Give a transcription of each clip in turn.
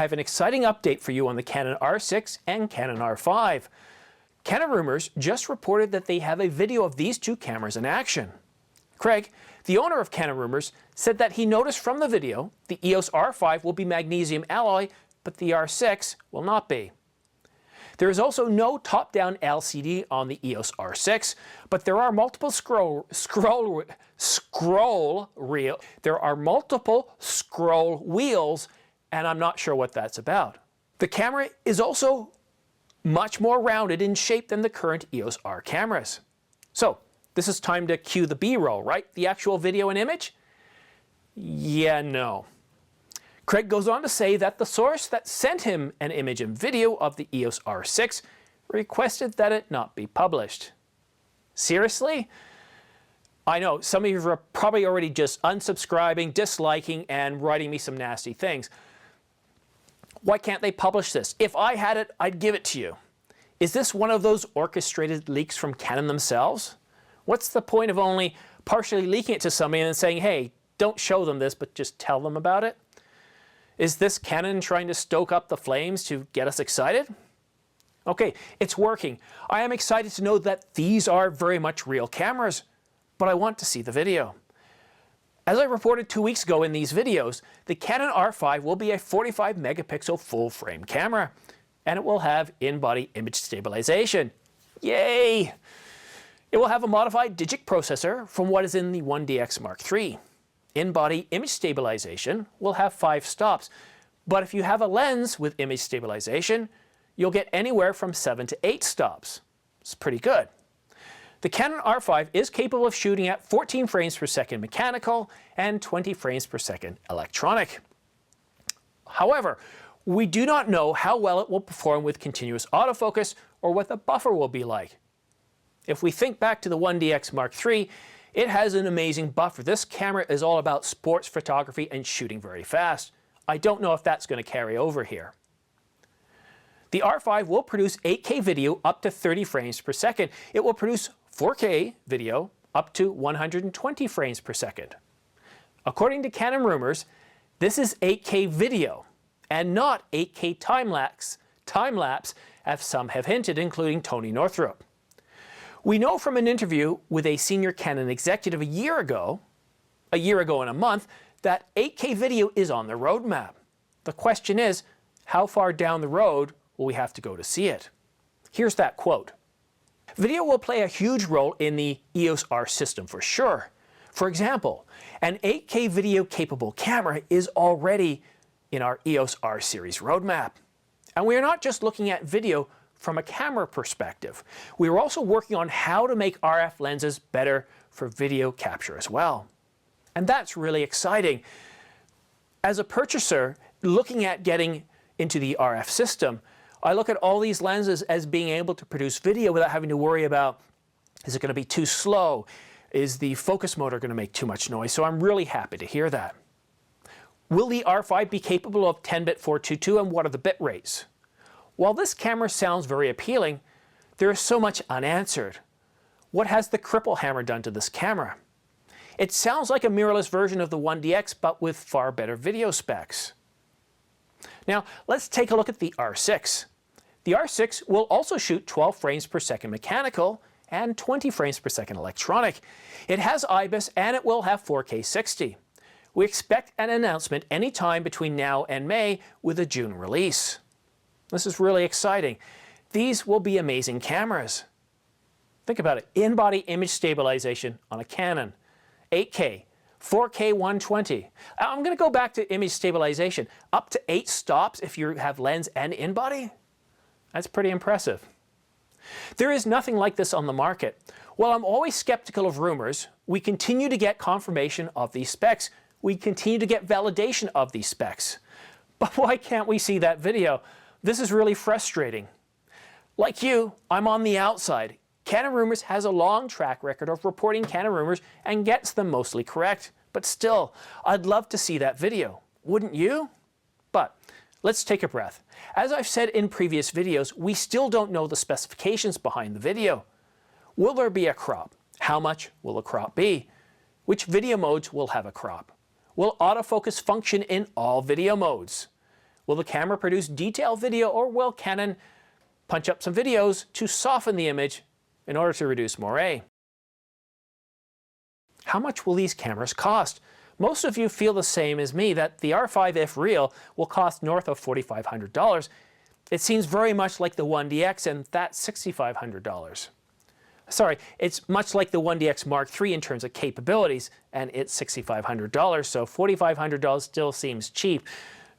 I have an exciting update for you on the Canon R6 and Canon R5. Canon Rumours just reported that they have a video of these two cameras in action. Gregg, the owner of Canon Rumours, said that he noticed from the video the EOS R5 will be magnesium alloy, but the R6 will not be. There is also no top-down LCD on the EOS R6, but there are multiple scroll wheels, and I'm not sure what that's about. The camera is also much more rounded in shape than the current EOS R cameras. So, this is time to cue the B-roll, right? The actual video and image? Yeah, no. Gregg goes on to say that the source that sent him an image and video of the EOS R6 requested that it not be published. Seriously? I know, some of you are probably already just unsubscribing, disliking, and writing me some nasty things. Why can't they publish this? If I had it, I'd give it to you. Is this one of those orchestrated leaks from Canon themselves? What's the point of only partially leaking it to somebody and then saying, hey, don't show them this, but just tell them about it? Is this Canon trying to stoke up the flames to get us excited? Okay, it's working. I am excited to know that these are very much real cameras, but I want to see the video. As I reported 2 weeks ago in these videos, the Canon R5 will be a 45 megapixel full frame camera, and it will have in-body image stabilization. Yay! It will have a modified digic processor from what is in the 1DX Mark III. In-body image stabilization will have 5 stops, but if you have a lens with image stabilization, you'll get anywhere from 7 to 8 stops. It's pretty good. The Canon R5 is capable of shooting at 14 frames per second mechanical and 20 frames per second electronic. However, we do not know how well it will perform with continuous autofocus or what the buffer will be like. If we think back to the 1DX Mark III, it has an amazing buffer. This camera is all about sports photography and shooting very fast. I don't know if that's going to carry over here. The R5 will produce 8K video up to 30 frames per second. It will produce 4K video up to 120 frames per second. According to Canon Rumours, this is 8K video and not 8K time-lapse, as some have hinted, including Tony Northrup. We know from an interview with a senior Canon executive a year ago and a month, that 8K video is on the roadmap. The question is, how far down the road will we have to go to see it? Here's that quote. Video will play a huge role in the EOS R system for sure. For example, an 8K video capable camera is already in our EOS R series roadmap. And we are not just looking at video from a camera perspective. We are also working on how to make RF lenses better for video capture as well. And that's really exciting. As a purchaser, looking at getting into the RF system, I look at all these lenses as being able to produce video without having to worry about, is it going to be too slow? Is the focus motor going to make too much noise? So I'm really happy to hear that. Will the R5 be capable of 10-bit 422, and what are the bit rates? While this camera sounds very appealing, there is so much unanswered. What has the cripple hammer done to this camera? It sounds like a mirrorless version of the 1DX, but with far better video specs. Now, let's take a look at the R6. The R6 will also shoot 12 frames per second mechanical and 20 frames per second electronic. It has IBIS and it will have 4K 60. We expect an announcement anytime between now and May with a June release. This is really exciting. These will be amazing cameras. Think about it, in-body image stabilization on a Canon, 8K, 4K 120. I'm going to go back to image stabilization. Up to 8 stops if you have lens and in-body? That's pretty impressive. There is nothing like this on the market. While I'm always skeptical of rumors, we continue to get confirmation of these specs. We continue to get validation of these specs. But why can't we see that video? This is really frustrating. Like you, I'm on the outside. Canon Rumours has a long track record of reporting Canon rumors and gets them mostly correct. But still, I'd love to see that video. Wouldn't you? But let's take a breath. As I've said in previous videos, we still don't know the specifications behind the video. Will there be a crop? How much will the crop be? Which video modes will have a crop? Will autofocus function in all video modes? Will the camera produce detailed video, or will Canon punch up some videos to soften the image in order to reduce moire? How much will these cameras cost? Most of you feel the same as me, that the R5, if real, will cost north of $4,500. It seems very much like the 1DX, and that's $6,500. Sorry, it's much like the 1DX Mark III in terms of capabilities, and it's $6,500, so $4,500 still seems cheap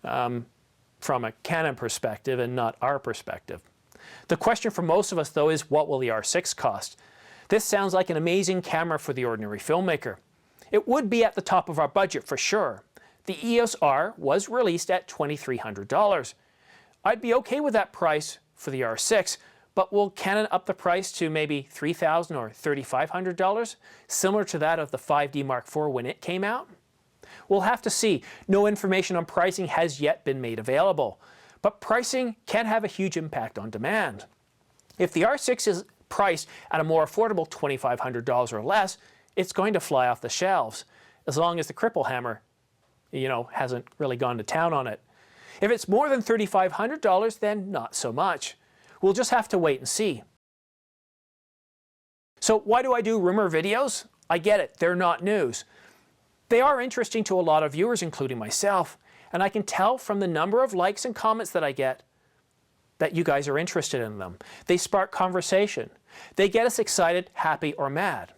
from a Canon perspective and not our perspective. The question for most of us, though, is what will the R6 cost? This sounds like an amazing camera for the ordinary filmmaker. It would be at the top of our budget for sure. The EOS R was released at $2,300. I'd be okay with that price for the R6, but will Canon up the price to maybe $3,000 or $3,500, similar to that of the 5D Mark IV when it came out? We'll have to see. No information on pricing has yet been made available, but pricing can have a huge impact on demand. If the R6 is priced at a more affordable $2,500 or less, it's going to fly off the shelves, as long as the cripple hammer, hasn't really gone to town on it. If it's more than $3,500, then not so much. We'll just have to wait and see. So why do I do rumor videos? I get it, they're not news. They are interesting to a lot of viewers, including myself, and I can tell from the number of likes and comments that I get that you guys are interested in them. They spark conversation. They get us excited, happy, or mad.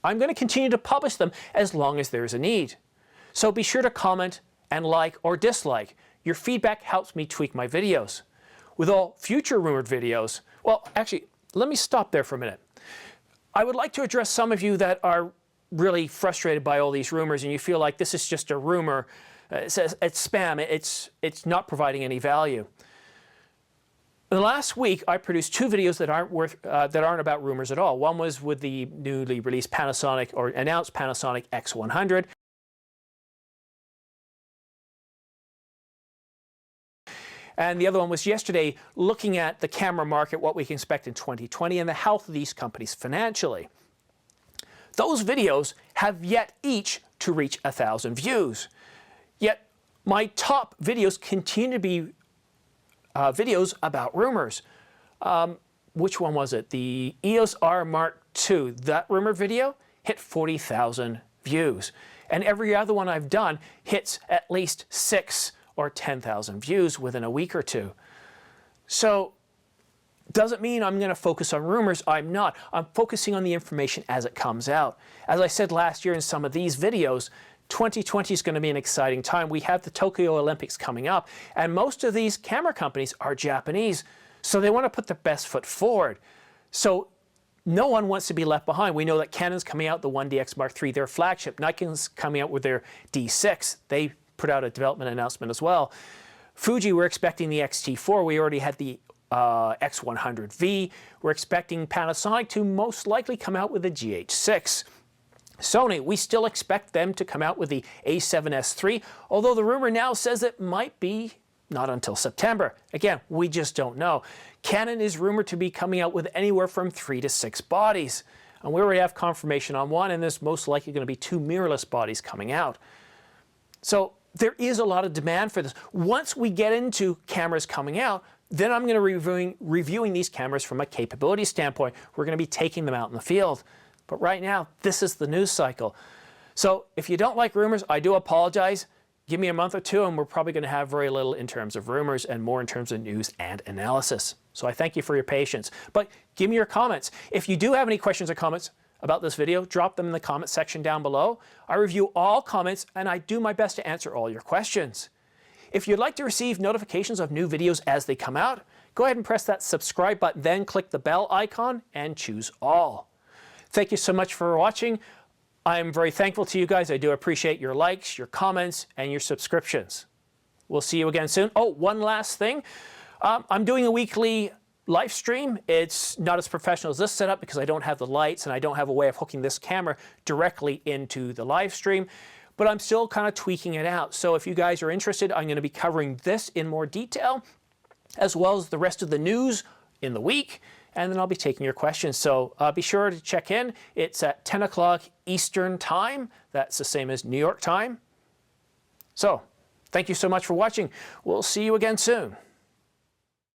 I'm going to continue to publish them as long as there's a need. So be sure to comment and like or dislike. Your feedback helps me tweak my videos. With all future rumored videos, well, actually, let me stop there for a minute. I would like to address some of you that are really frustrated by all these rumors and you feel like this is just a rumor, it's spam, it's not providing any value. In the last week, I produced two videos that aren't about rumors at all. One was with the newly released Panasonic, or announced Panasonic X100. And the other one was yesterday, looking at the camera market, what we can expect in 2020, and the health of these companies financially. Those videos have yet each to reach 1,000 views. Yet my top videos continue to be videos about rumors. Which one was it? The EOS R Mark II, that rumor video hit 40,000 views. And every other one I've done hits at least 6,000 or 10,000 views within a week or two. So doesn't mean I'm going to focus on rumors. I'm not. I'm focusing on the information as it comes out. As I said last year in some of these videos, 2020 is going to be an exciting time. We have the Tokyo Olympics coming up, and most of these camera companies are Japanese, so they want to put their best foot forward. So no one wants to be left behind. We know that Canon's coming out, the 1DX Mark III, their flagship. Nikon's coming out with their D6. They put out a development announcement as well. Fuji, we're expecting the X-T4. We already had the X100V. We're expecting Panasonic to most likely come out with the GH6. Sony, we still expect them to come out with the A7S III, although the rumor now says it might be not until September. Again, we just don't know. Canon is rumored to be coming out with anywhere from 3 to 6 bodies. And we already have confirmation on one, and there's most likely going to be 2 mirrorless bodies coming out. So there is a lot of demand for this. Once we get into cameras coming out, then I'm going to be reviewing these cameras from a capability standpoint. We're going to be taking them out in the field. But right now, this is the news cycle. So if you don't like rumors, I do apologize. Give me a month or two and we're probably going to have very little in terms of rumors and more in terms of news and analysis. So I thank you for your patience. But give me your comments. If you do have any questions or comments about this video, drop them in the comment section down below. I review all comments and I do my best to answer all your questions. If you'd like to receive notifications of new videos as they come out, go ahead and press that subscribe button, then click the bell icon and choose all. Thank you so much for watching. I'm very thankful to you guys. I do appreciate your likes, your comments, and your subscriptions. We'll see you again soon. Oh, one last thing. I'm doing a weekly live stream. It's not as professional as this setup because I don't have the lights and I don't have a way of hooking this camera directly into the live stream, but I'm still kind of tweaking it out. So if you guys are interested, I'm going to be covering this in more detail, as well as the rest of the news in the week. And then I'll be taking your questions. So be sure to check in. It's at 10 o'clock Eastern time. That's the same as New York time. So Thank you so much for watching. We'll see you again soon.